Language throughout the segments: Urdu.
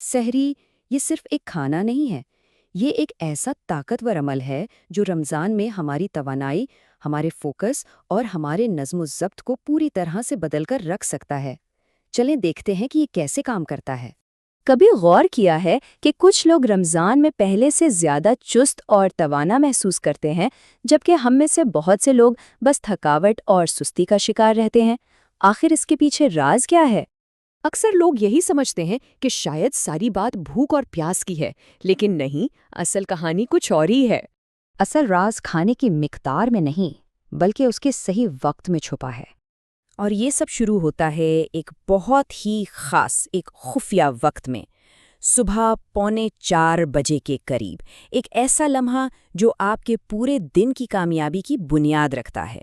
سحری یہ صرف ایک کھانا نہیں ہے، یہ ایک ایسا طاقتور عمل ہے جو رمضان میں ہماری توانائی، ہمارے فوکس اور ہمارے نظم و ضبط کو پوری طرح سے بدل کر رکھ سکتا ہے۔ چلیں دیکھتے ہیں کہ یہ کیسے کام کرتا ہے۔ کبھی غور کیا ہے کہ کچھ لوگ رمضان میں پہلے سے زیادہ چست اور توانا محسوس کرتے ہیں، جبکہ ہم میں سے بہت سے لوگ بس تھکاوٹ اور سستی کا شکار رہتے ہیں؟ آخر اس کے پیچھے راز کیا ہے؟ اکثر لوگ یہی سمجھتے ہیں کہ شاید ساری بات بھوک اور پیاس کی ہے، لیکن نہیں، اصل کہانی کچھ اور ہی ہے۔ اصل راز کھانے کی مقدار میں نہیں، بلکہ اس کے صحیح وقت میں چھپا ہے۔ اور یہ سب شروع ہوتا ہے ایک بہت ہی خاص، ایک خفیہ وقت میں، صبح 3:45 کے قریب، ایک ایسا لمحہ جو آپ کے پورے دن کی کامیابی کی بنیاد رکھتا ہے۔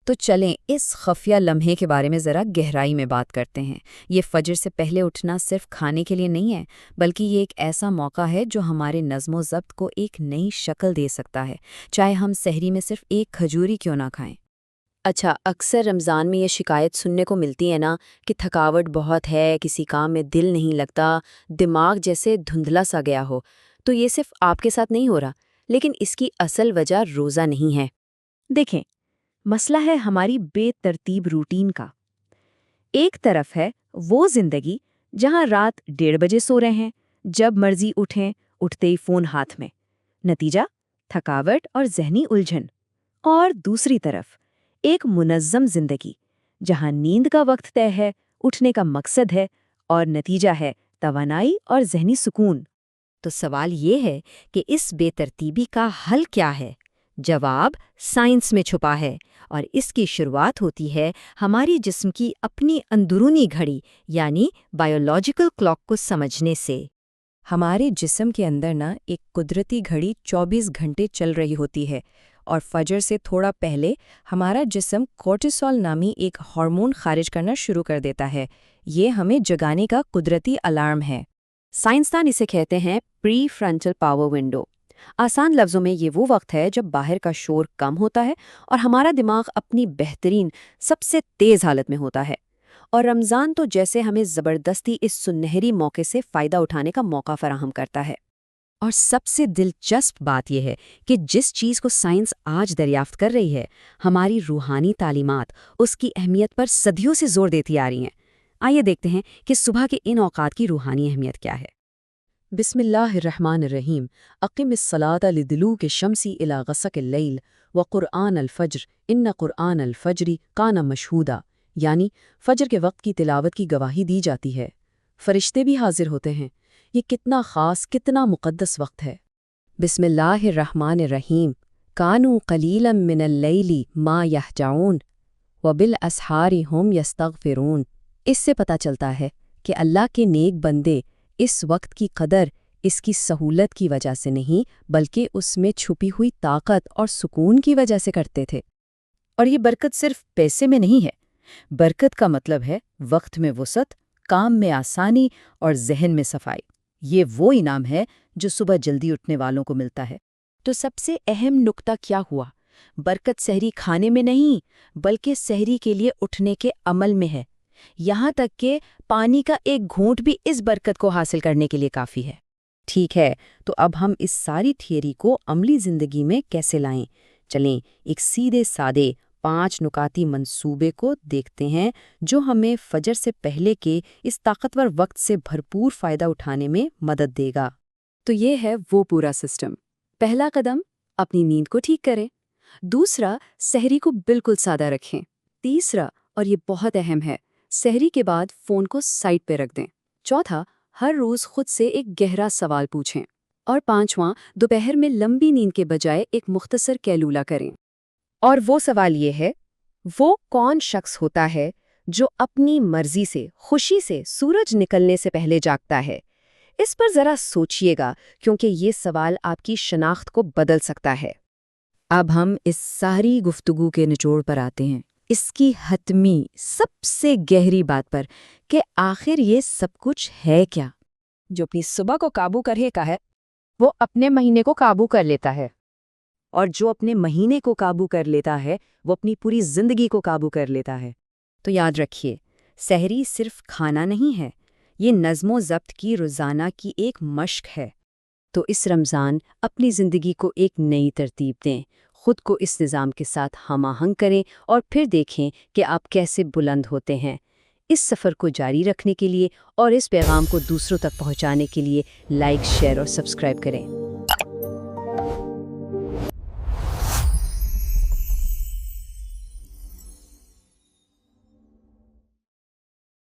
تو چلیں اس خفیہ لمحے کے بارے میں ذرا گہرائی میں بات کرتے ہیں۔ یہ فجر سے پہلے اٹھنا صرف کھانے کے لیے نہیں ہے، بلکہ یہ ایک ایسا موقع ہے جو ہمارے نظم و ضبط کو ایک نئی شکل دے سکتا ہے، چاہے ہم سحری میں صرف ایک کھجوری کیوں نہ کھائیں۔ اچھا، اکثر رمضان میں یہ شکایت سننے کو ملتی ہے نا کہ تھکاوٹ بہت ہے، کسی کام میں دل نہیں لگتا، دماغ جیسے دھندلا سا گیا ہو۔ تو یہ صرف آپ کے ساتھ نہیں ہو رہا، لیکن اس کی اصل وجہ روزہ نہیں ہے۔ دیکھیں، مسئلہ ہے ہماری بے ترتیب روٹین کا۔ ایک طرف ہے وہ زندگی جہاں رات 1:30 سو رہے ہیں، جب مرضی اٹھیں، اٹھتے ہی فون ہاتھ میں، نتیجہ تھکاوٹ اور ذہنی الجھن۔ اور دوسری طرف ایک منظم زندگی جہاں نیند کا وقت طے ہے، اٹھنے کا مقصد ہے، اور نتیجہ ہے توانائی اور ذہنی سکون۔ تو سوال یہ ہے کہ اس بے ترتیبی کا حل کیا ہے؟ جواب سائنس میں چھپا ہے، اور اس کی شروعات ہوتی ہے ہماری جسم کی اپنی اندرونی گھڑی، یعنی بائیولوجیکل کلاک کو سمجھنے سے۔ ہمارے جسم کے اندر ایک قدرتی گھڑی 24 گھنٹے چل رہی ہوتی ہے، اور فجر سے تھوڑا پہلے ہمارا جسم کورٹیسول نامی ایک ہارمون خارج کرنا شروع کر دیتا ہے۔ یہ ہمیں جگانے کا قدرتی الارم ہے۔ سائنسدان اسے کہتے ہیں پری فرنٹل پاور ونڈو۔ آسان لفظوں میں یہ وہ وقت ہے جب باہر کا شور کم ہوتا ہے اور ہمارا دماغ اپنی بہترین، سب سے تیز حالت میں ہوتا ہے۔ اور رمضان تو جیسے ہمیں زبردستی اس سنہری موقع سے فائدہ اٹھانے کا موقع فراہم کرتا ہے۔ اور سب سے دلچسپ بات یہ ہے کہ جس چیز کو سائنس آج دریافت کر رہی ہے، ہماری روحانی تعلیمات اس کی اہمیت پر صدیوں سے زور دیتی آ رہی ہیں۔ آئیے دیکھتے ہیں کہ صبح کے ان اوقات کی روحانی اہمیت کیا ہے۔ بسم اللہ الرحمن الرحیم۔ اقم الصلاۃ لدلوک الشمس الی غسق اللیل وقرآن الفجر ان قرآن الفجر کان مشہودا، یعنی فجر کے وقت کی تلاوت کی گواہی دی جاتی ہے، فرشتے بھی حاضر ہوتے ہیں۔ یہ کتنا خاص، کتنا مقدس وقت ہے۔ بسم اللہ الرحمن الرحیم۔ کانوا قلیلا من اللیل ما یہجعون وبالاسحار ہم یستغفرون۔ اس سے پتہ چلتا ہے کہ اللہ کے نیک بندے اس وقت کی قدر اس کی سہولت کی وجہ سے نہیں، بلکہ اس میں چھپی ہوئی طاقت اور سکون کی وجہ سے کرتے تھے۔ اور یہ برکت صرف پیسے میں نہیں ہے، برکت کا مطلب ہے وقت میں وسعت، کام میں آسانی اور ذہن میں صفائی۔ یہ وہ انعام ہے جو صبح جلدی اٹھنے والوں کو ملتا ہے۔ تو سب سے اہم نکتہ کیا ہوا؟ برکت سحری کھانے میں نہیں، بلکہ سحری کے لیے اٹھنے کے عمل میں ہے۔ یہاں تک کہ پانی کا ایک گھونٹ بھی اس برکت کو حاصل کرنے کے لیے کافی ہے۔ ٹھیک ہے، تو اب ہم اس ساری تھیوری کو عملی زندگی میں کیسے لائیں؟ چلیں ایک سیدھے سادے 5 نکاتی منصوبے کو دیکھتے ہیں جو ہمیں فجر سے پہلے کے اس طاقتور وقت سے بھرپور فائدہ اٹھانے میں مدد دے گا۔ تو یہ ہے وہ پورا سسٹم۔ پہلا قدم، اپنی نیند کو ٹھیک کریں۔ دوسرا، سحری کو بالکل سادہ رکھیں۔ تیسرا، اور یہ بہت اہم ہے، سحری کے بعد فون کو سائڈ پہ رکھ دیں۔ چوتھا، ہر روز خود سے ایک گہرا سوال پوچھیں۔ اور پانچواں، دوپہر میں لمبی نیند کے بجائے ایک مختصر قیلولہ کریں۔ اور وہ سوال یہ ہے، وہ کون شخص ہوتا ہے جو اپنی مرضی سے، خوشی سے سورج نکلنے سے پہلے جاگتا ہے؟ اس پر ذرا سوچئے گا، کیونکہ یہ سوال آپ کی شناخت کو بدل سکتا ہے۔ اب ہم اس ساری گفتگو کے نچوڑ پر آتے ہیں، اس کی حتمی سب سے گہری بات پر کہ آخر یہ سب کچھ ہے کیا؟ جو اپنی صبح کو قابو کرے کا ہے، وہ اپنے مہینے کو قابو کر لیتا ہے، اور جو اپنے مہینے کو قابو کر لیتا ہے وہ اپنی پوری زندگی کو قابو کر لیتا ہے۔ تو یاد رکھیے، سحری صرف کھانا نہیں ہے، یہ نظم و ضبط کی روزانہ کی ایک مشق ہے۔ تو اس رمضان اپنی زندگی کو ایک نئی ترتیب دیں، خود کو اس نظام کے ساتھ ہم آہنگ کریں اور پھر دیکھیں کہ آپ کیسے بلند ہوتے ہیں۔ اس سفر کو جاری رکھنے کے لیے اور اس پیغام کو دوسروں تک پہنچانے کے لیے لائک، شیئر اور سبسکرائب کریں۔